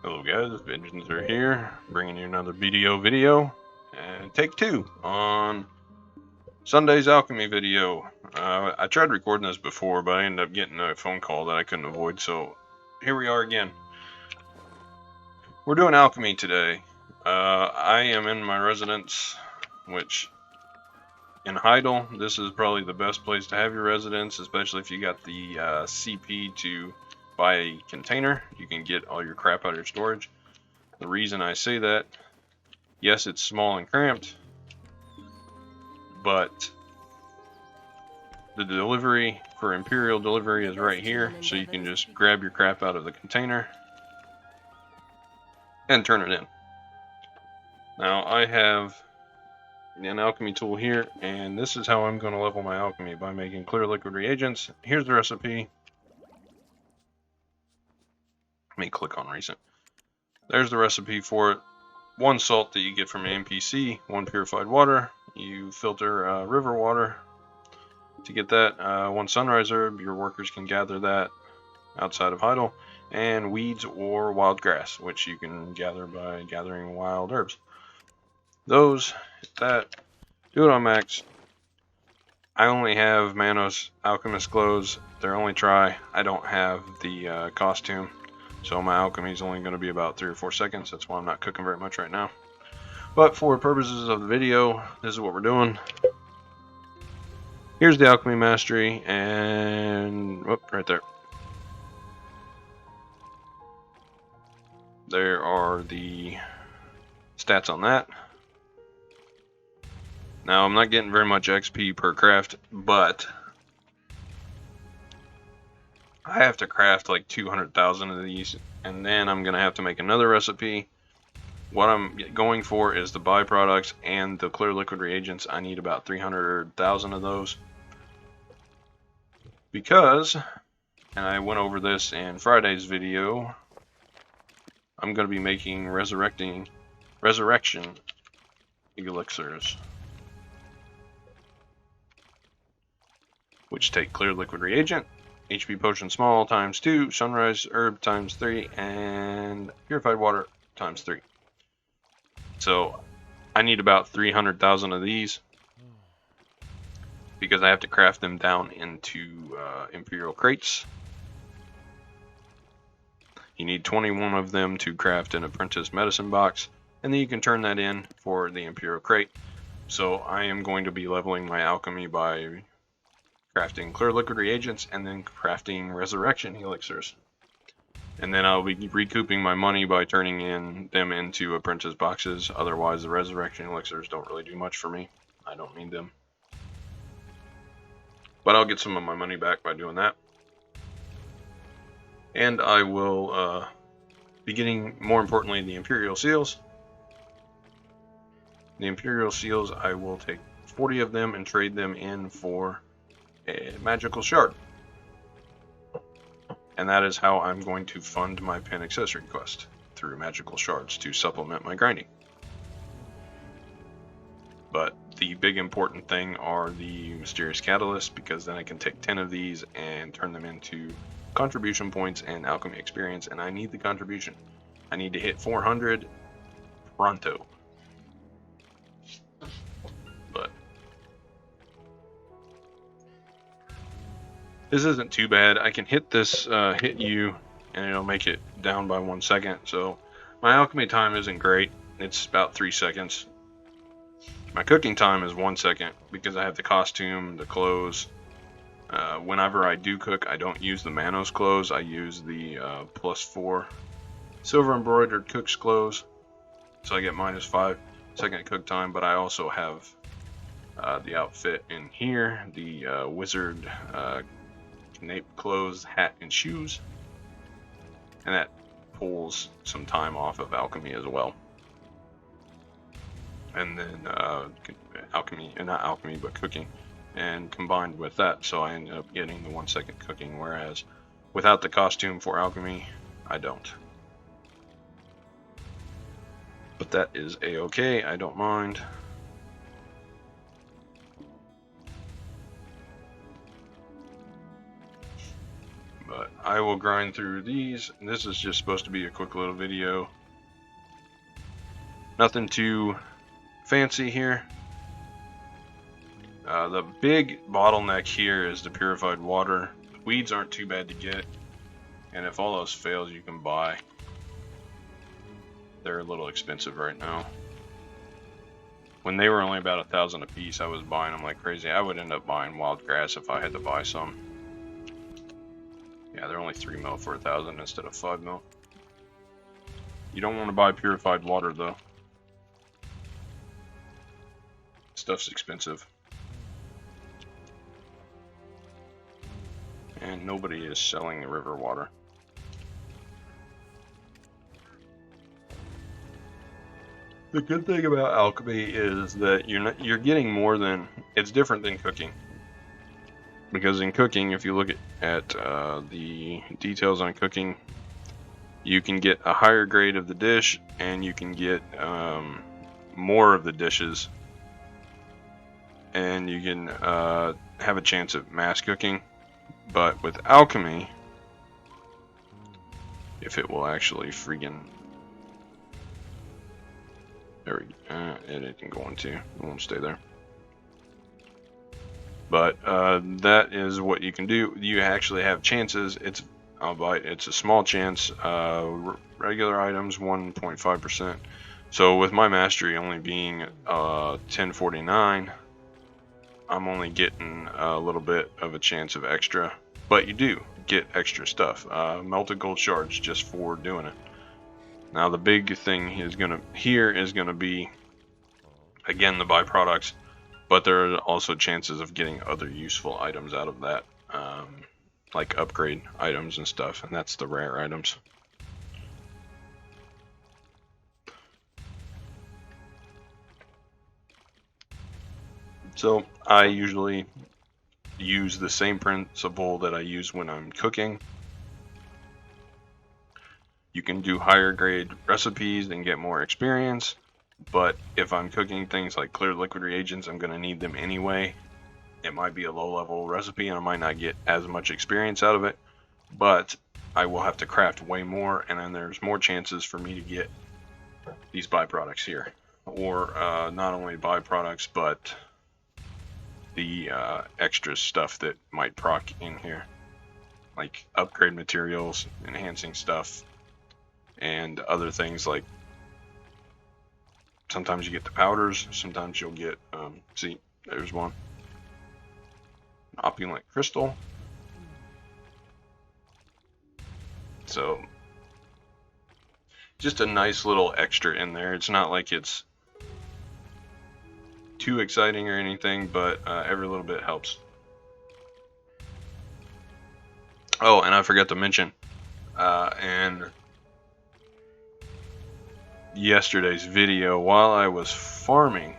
Hello guys, Vengeance are here, bringing you another video, and take 2 on Sunday's Alchemy video. I tried recording this before, but I ended up getting a phone call that I couldn't avoid, so here we are again. We're doing Alchemy today. I am in my residence, which in Heidel, this is probably the best place to have your residence, especially if you got the CP to buy a container. You can get all your crap out of your storage. The reason I say that, yes, it's small and cramped, but the delivery for Imperial delivery is right here, so you can just grab your crap out of the container and turn it in. Now I have an alchemy tool here, and this is how I'm going to level my alchemy, by making clear liquid reagents. Here's the recipe. Let me click on recent. There's the recipe for it. 1 salt that you get from an NPC, 1 purified water. You filter river water to get that. 1 sunrise herb, your workers can gather that outside of Heidel. And weeds or wild grass, which you can gather by gathering wild herbs. Those, hit that, do it on max. I only have Manos Alchemist Glows. They're only try. I don't have the costume. So my alchemy is only going to be about 3 or 4 seconds. That's why I'm not cooking very much right now. But for purposes of the video, this is what we're doing. Here's the alchemy mastery, and right there. There are the stats on that. Now I'm not getting very much XP per craft, but I have to craft like 200,000 of these, and then I'm gonna have to make another recipe. What I'm going for is the byproducts and the clear liquid reagents. I need about 300,000 of those because, and I went over this in Friday's video, I'm going to be making resurrection elixirs, which take clear liquid reagent, HP potion small times 2, sunrise herb times 3, and purified water times 3. So I need about 300,000 of these because I have to craft them down into Imperial crates. You need 21 of them to craft an apprentice medicine box, and then you can turn that in for the Imperial crate. So I am going to be leveling my alchemy by crafting clear liquid reagents and then crafting resurrection elixirs. And then I'll be recouping my money by turning them into apprentice boxes. Otherwise, the resurrection elixirs don't really do much for me. I don't need them. But I'll get some of my money back by doing that. And I will be getting, more importantly, the Imperial seals. The Imperial seals, I will take 40 of them and trade them in for a magical shard. And that is how I'm going to fund my pin accessory quest, through magical shards to supplement my grinding. But the big important thing are the mysterious catalysts, because then I can take 10 of these and turn them into contribution points and alchemy experience, and I need the contribution. I need to hit 400 pronto. But this isn't too bad. I can hit this, hit you, and it'll make it down by 1 second. So my alchemy time isn't great. It's about 3 seconds. My cooking time is 1 second because I have the costume, the clothes. Whenever I do cook, I don't use the Manos clothes. I use the +4 silver embroidered cook's clothes. So I get -5 second cook time, but I also have the outfit in here, the wizard nape clothes, hat, and shoes. And that pulls some time off of alchemy as well. And then alchemy, not alchemy, but cooking, and combined with that, so I end up getting the 1 second cooking, whereas without the costume for alchemy, I don't. But that is a-okay, I don't mind. But I will grind through these. This is just supposed to be a quick little video. Nothing too fancy here. The big bottleneck here is the purified water. Weeds aren't too bad to get, and if all else fails, you can buy. They're a little expensive right now. When they were only about 1,000 a piece, I was buying them like crazy. I would end up buying wild grass if I had to buy some. Yeah, they're only 3 mil for 1,000 instead of 5 mil. You don't want to buy purified water though. Stuff's expensive. And nobody is selling the river water. The good thing about alchemy is that you're getting more than, it's different than cooking. Because in cooking, if you look at the details on cooking, you can get a higher grade of the dish and you can get more of the dishes, and you can have a chance at mass cooking. But with alchemy, if it will actually friggin' there we go. It isn't going to. It won't stay there. But that is what you can do. You actually have chances. It's a small chance. Regular items 1.5%. So with my mastery only being 1049, I'm only getting a little bit of a chance of extra. But you do get extra stuff. Melted gold shards just for doing it. Now the big thing is gonna be again the byproducts, but there are also chances of getting other useful items out of that, like upgrade items and stuff, and that's the rare items. So I usually use the same principle that I use when I'm cooking. You can do higher grade recipes and get more experience, but if I'm cooking things like clear liquid reagents, I'm going to need them anyway. It might be a low level recipe and I might not get as much experience out of it, but I will have to craft way more, and then there's more chances for me to get these byproducts here. Or not only byproducts, but the extra stuff that might proc in here, like upgrade materials, enhancing stuff, and other things like sometimes you get the powders, sometimes you'll get, see, there's one. Opulent crystal. So, just a nice little extra in there. It's not like it's too exciting or anything, but every little bit helps. Oh, and I forgot to mention, and yesterday's video, while I was farming,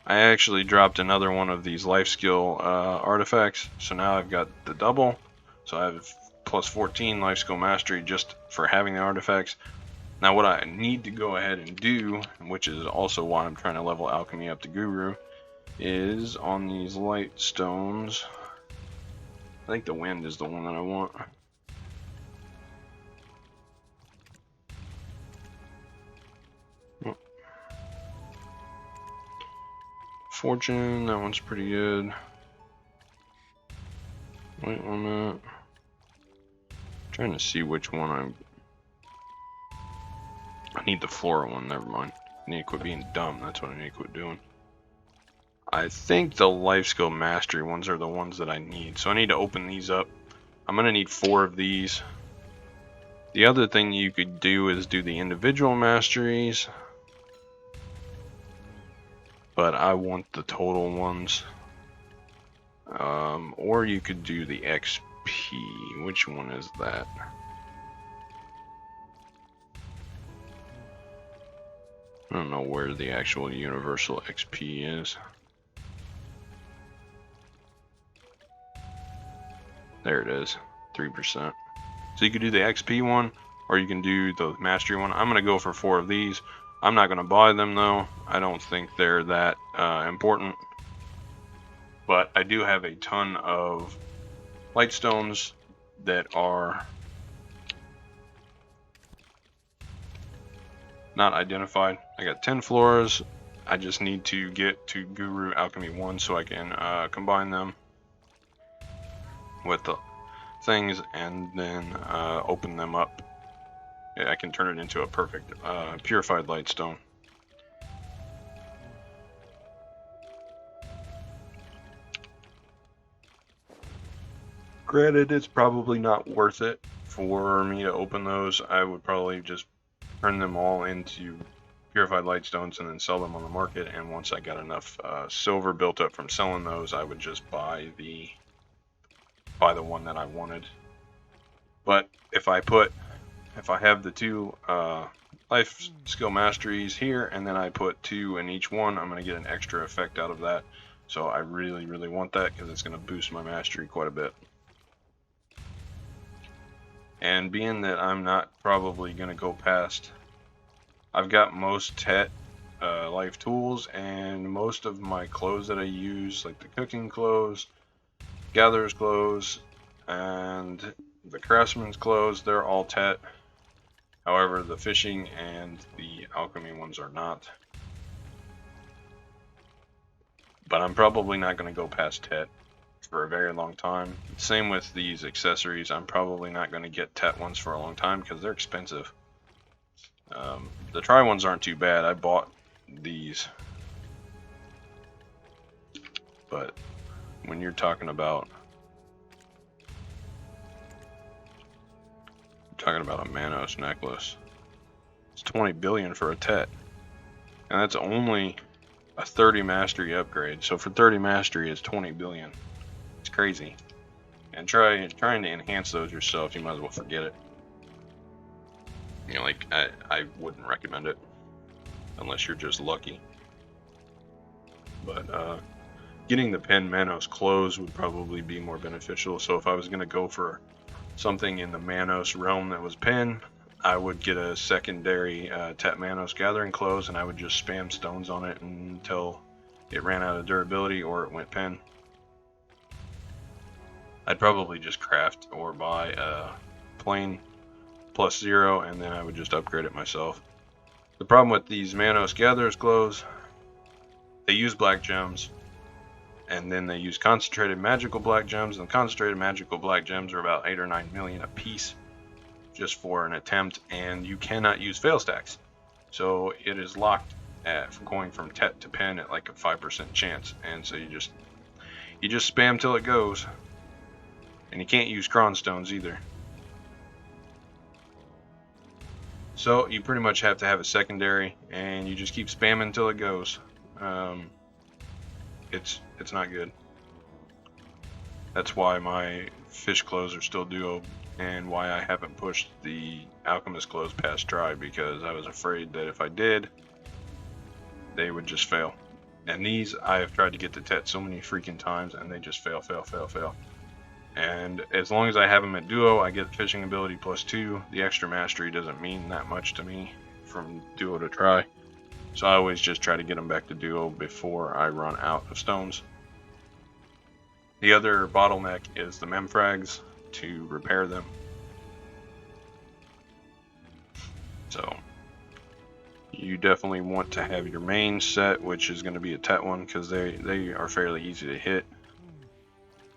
I actually dropped another one of these life skill artifacts. So now I've got the double, so I have plus 14 life skill mastery just for having the artifacts. Now what I need to go ahead and do, which is also why I'm trying to level alchemy up to guru, is on these light stones. I think the wind is the one that I want. Fortune, that one's pretty good. Wait on that. Trying to see which one I need the flora one, never mind. I need to quit being dumb, that's what I need to quit doing. I think the life skill mastery ones are the ones that I need. So I need to open these up. I'm gonna need 4 of these. The other thing you could do is do the individual masteries, but I want the total ones. Or you could do the XP. Which one is that? I don't know where the actual universal XP is. There it is, 3%. So you could do the XP one, or you can do the mastery one. I'm gonna go for 4 of these. I'm not gonna buy them though. I don't think they're that important. But I do have a ton of light stones that are not identified. I got 10 floors. I just need to get to Guru Alchemy 1 so I can combine them with the things and then open them up. I can turn it into a perfect purified lightstone. Granted, it's probably not worth it for me to open those. I would probably just turn them all into purified lightstones and then sell them on the market. And once I got enough silver built up from selling those, I would just buy the one that I wanted. But if I have the 2 life skill masteries here, and then I put 2 in each one, I'm going to get an extra effect out of that. So I really, really want that because it's going to boost my mastery quite a bit. And being that I'm not probably going to go past, I've got most Tet life tools, and most of my clothes that I use, like the cooking clothes, gatherer's clothes, and the craftsman's clothes, they're all Tet. However, the fishing and the alchemy ones are not. But I'm probably not going to go past Tet for a very long time. Same with these accessories. I'm probably not going to get Tet ones for a long time because they're expensive. The Tri ones aren't too bad. I bought these. But when you're talking about a Manos necklace, it's 20 billion for a Tet. And that's only a 30 mastery upgrade. So for 30 mastery, it's 20 billion. It's crazy. And trying to enhance those yourself, you might as well forget it. You know, like, I wouldn't recommend it unless you're just lucky. But getting the Pen Manos clothes would probably be more beneficial. So if I was going to go for something in the Manos realm that was Pen, I would get a secondary Tet Manos gathering clothes, and I would just spam stones on it until it ran out of durability or it went Pen. I'd probably just craft or buy a plain +0, and then I would just upgrade it myself. The problem with these Manos Gatherer's clothes, they use black gems, and then they use concentrated magical black gems, and concentrated magical black gems are about 8 or 9 million a piece just for an attempt, and you cannot use fail stacks. So it is locked at going from Tet to Pen at like a 5% chance, and so you just spam till it goes. And you can't use cron stones either. So you pretty much have to have a secondary, and you just keep spamming until it goes. It's not good. That's why my fish clothes are still duo, and why I haven't pushed the alchemist clothes past Tri, because I was afraid that if I did, they would just fail. And these I have tried to get to Tet so many freaking times, and they just fail. And as long as I have them at duo, I get fishing ability +2. The extra mastery doesn't mean that much to me from duo to Tri. So I always just try to get them back to duo before I run out of stones. The other bottleneck is the memfrags to repair them. So you definitely want to have your main set, which is going to be a Tet one, because they are fairly easy to hit.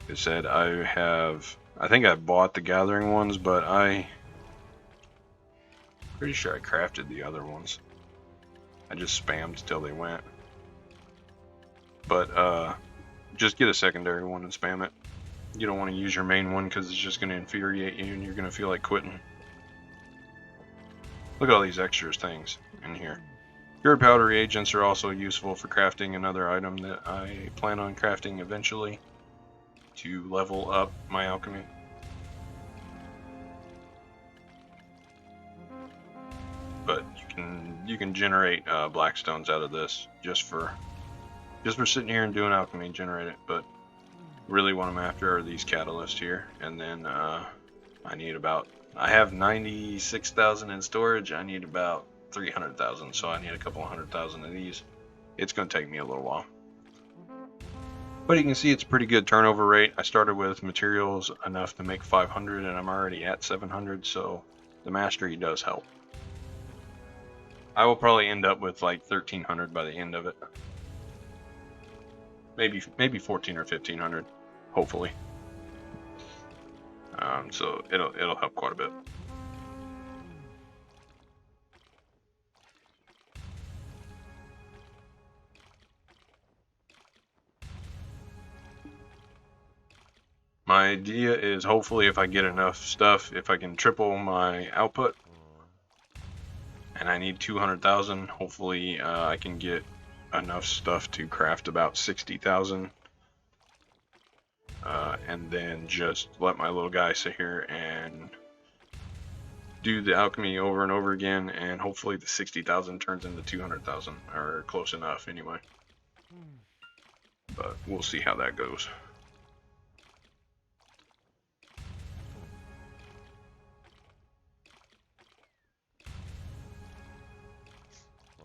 Like I said, I think I bought the gathering ones, but pretty sure I crafted the other ones. I just spammed till they went. But just get a secondary one and spam it. You don't want to use your main one because it's just going to infuriate you and you're going to feel like quitting. Look at all these extras things in here. Pure powder reagents are also useful for crafting another item that I plan on crafting eventually to level up my alchemy. But you can generate black stones out of this just for sitting here and doing alchemy, generate it. But really what I'm after are these catalysts here, and then I have 96,000 in storage. I need about 300,000, so I need a couple 100,000 of these. It's going to take me a little while. But you can see it's a pretty good turnover rate. I started with materials enough to make 500 and I'm already at 700, so the mastery does help. I will probably end up with like 1300 by the end of it. Maybe 14 or 1500, hopefully. So it'll help quite a bit. My idea is hopefully if I get enough stuff, if I can triple my output, and I need 200,000, hopefully I can get enough stuff to craft about 60,000. And then just let my little guy sit here and do the alchemy over and over again, and hopefully the 60,000 turns into 200,000, or close enough anyway. But we'll see how that goes.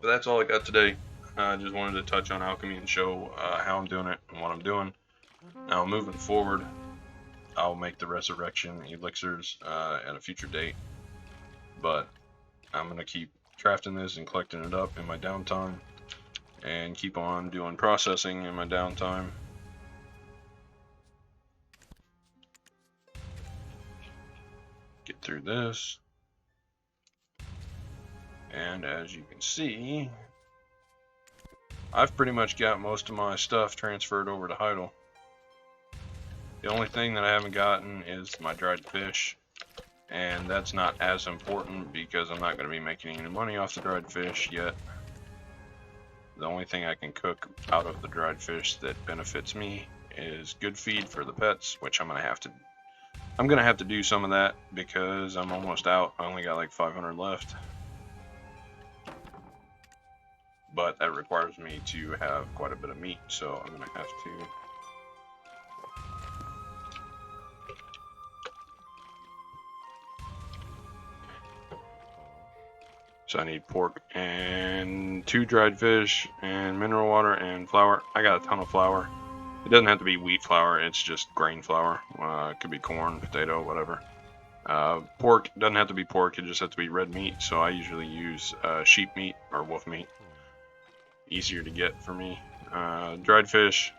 But that's all I got today. I just wanted to touch on alchemy and show how I'm doing it and what I'm doing. Now moving forward, I'll make the resurrection elixirs at a future date. But I'm going to keep crafting this and collecting it up in my downtime, and keep on doing processing in my downtime. Get through this. And as you can see, I've pretty much got most of my stuff transferred over to Heidel. The only thing that I haven't gotten is my dried fish, and that's not as important because I'm not going to be making any money off the dried fish yet. The only thing I can cook out of the dried fish that benefits me is good feed for the pets, which I'm going to have to do some of that because I'm almost out. I only got like 500 left. But that requires me to have quite a bit of meat, so I'm going to have to... So I need pork and 2 dried fish and mineral water and flour. I got a ton of flour. It doesn't have to be wheat flour, it's just grain flour. It could be corn, potato, whatever. Pork doesn't have to be pork, it just has to be red meat. So I usually use sheep meat or wolf meat. Easier to get for me. Dried fish,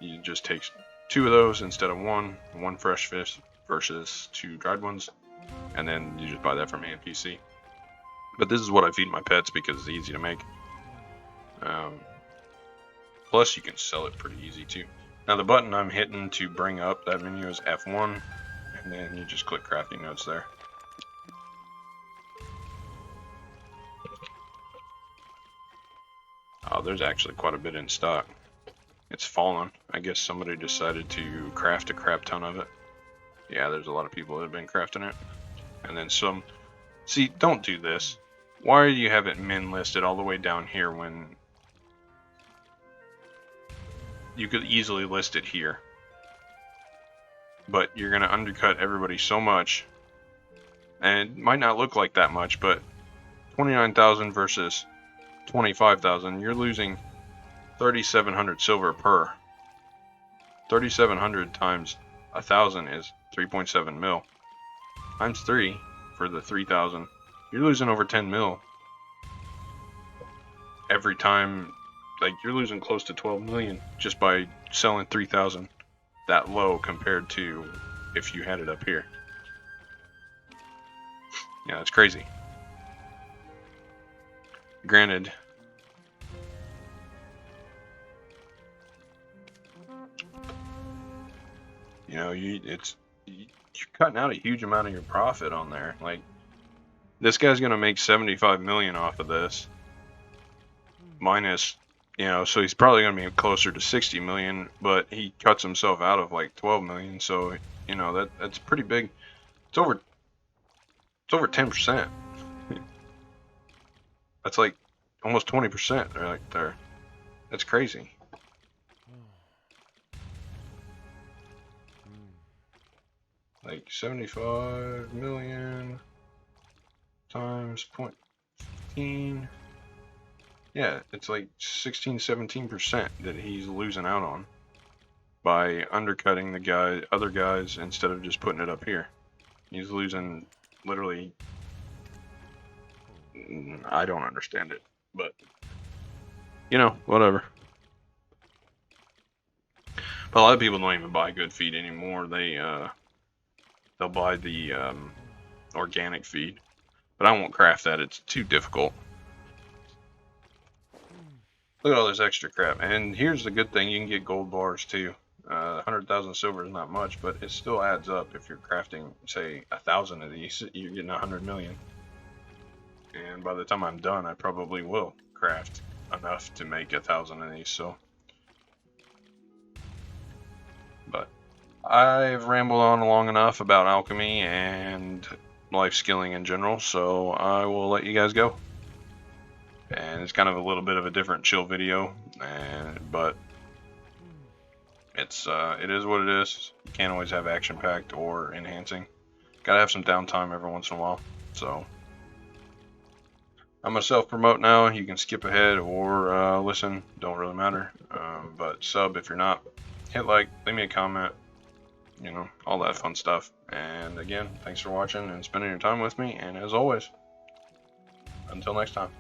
you just take 2 of those instead of one fresh fish versus 2 dried ones. And then you just buy that from NPC. But this is what I feed my pets because it's easy to make. Plus you can sell it pretty easy too. Now the button I'm hitting to bring up that menu is F1, and then you just click crafting notes there. Oh, there's actually quite a bit in stock. It's fallen. I guess somebody decided to craft a crap ton of it. Yeah, there's a lot of people that have been crafting it. And then some... See, don't do this. Why do you have it min listed all the way down here when you could easily list it here? But you're going to undercut everybody so much. And it might not look like that much, but 29,000 versus 25,000, you're losing 3,700 silver per. 3,700 times 1,000 is 3.7 mil. Times 3 for the 3,000. You're losing over 10 mil. Every time, like you're losing close to 12 million just by selling 3,000 that low compared to if you had it up here. Yeah, that's crazy. Granted, you know, you're cutting out a huge amount of your profit on there. Like, this guy's gonna make 75 million off of this, minus, you know, so he's probably gonna be closer to 60 million, but he cuts himself out of like 12 million. So, you know, that's pretty big. It's over 10%. That's like almost 20% right there. That's crazy. Like 75 million times 0.15. Yeah, it's like 16-17% that he's losing out on. by undercutting the other guys instead of just putting it up here. He's losing literally. I don't understand it, but you know, whatever. But a lot of people don't even buy good feed anymore. They'll buy the organic feed, but I won't craft that. It's too difficult. Look at all this extra crap. And here's the good thing: you can get gold bars too. 100,000 silver is not much, but it still adds up. If you're crafting, say, 1,000 of these, you're getting 100 million. And by the time I'm done, I probably will craft enough to make 1,000 of these. So, but I've rambled on long enough about alchemy and life skilling in general, so I will let you guys go. And it's kind of a little bit of a different chill video, but it is what it is. You can't always have action packed or enhancing. Gotta have some downtime every once in a while. So I'm gonna self-promote now. You can skip ahead or listen, don't really matter. But sub if you're not. Hit like, leave me a comment, you know, all that fun stuff. And again, thanks for watching and spending your time with me. And as always, until next time.